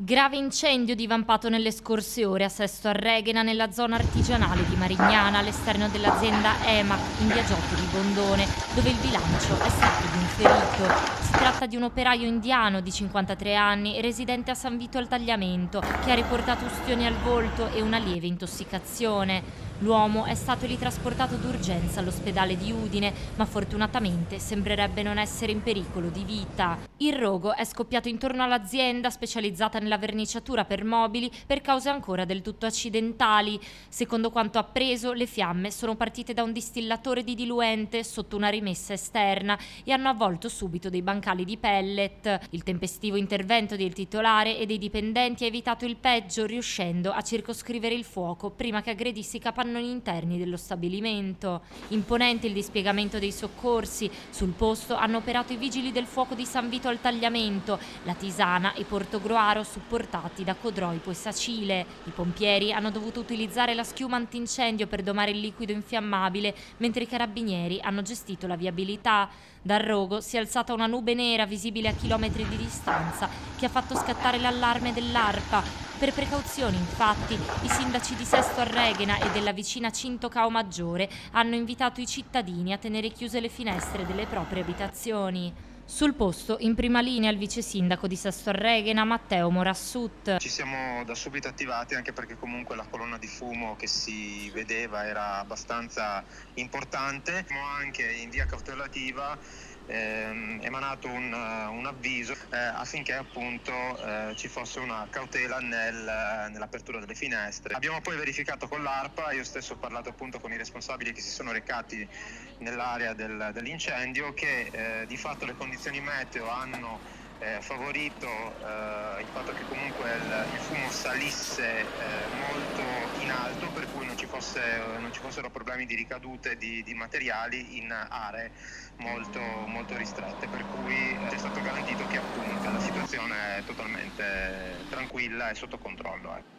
Grave incendio divampato nelle scorse ore a Sesto Arreghena, nella zona artigianale di Marignana, all'esterno dell'azienda EMAC in via Giotti di Bondone, dove il bilancio è stato di un ferito. Si tratta di un operaio indiano di 53 anni, residente a San Vito al Tagliamento, che ha riportato ustioni al volto e una lieve intossicazione. L'uomo è stato ritrasportato d'urgenza all'ospedale di Udine, ma fortunatamente sembrerebbe non essere in pericolo di vita. Il rogo è scoppiato intorno all'azienda specializzata nella verniciatura per mobili per cause ancora del tutto accidentali. Secondo quanto appreso, le fiamme sono partite da un distillatore di diluente sotto una rimessa esterna e hanno avvolto subito dei bancali di pellet. Il tempestivo intervento del titolare e dei dipendenti ha evitato il peggio, riuscendo a circoscrivere il fuoco prima che aggredisse i capannoni interni dello stabilimento. Imponente il dispiegamento dei soccorsi. Sul posto hanno operato i vigili del fuoco di San Vito al Tagliamento, la Tisana e Portogruaro, supportati da Codroipo e Sacile. I pompieri hanno dovuto utilizzare la schiuma antincendio per domare il liquido infiammabile, mentre i carabinieri hanno gestito la viabilità. Dal rogo si è alzata una nube nera visibile a chilometri di distanza che ha fatto scattare l'allarme dell'ARPA. Per precauzione, infatti, i sindaci di Sesto Arreghena e della vicina Cinto Cao Maggiore hanno invitato i cittadini a tenere chiuse le finestre delle proprie abitazioni. Sul posto, in prima linea, il vice sindaco di Sesto Arreghena, Matteo Morassut. Ci siamo da subito attivati, anche perché comunque la colonna di fumo che si vedeva era abbastanza importante. Abbiamo anche in via cautelativa emanato un avviso affinché appunto ci fosse una cautela nell'apertura delle finestre. Abbiamo poi verificato con l'ARPA, io stesso ho parlato appunto con i responsabili che si sono recati nell'area dell'incendio, che di fatto le condizioni meteo hanno favorito il fatto che comunque il fumo salisse molto in alto, per cui non ci fossero problemi di ricadute di materiali in aree molto ristrette, per cui è stato garantito che appunto la situazione è totalmente tranquilla e sotto controllo.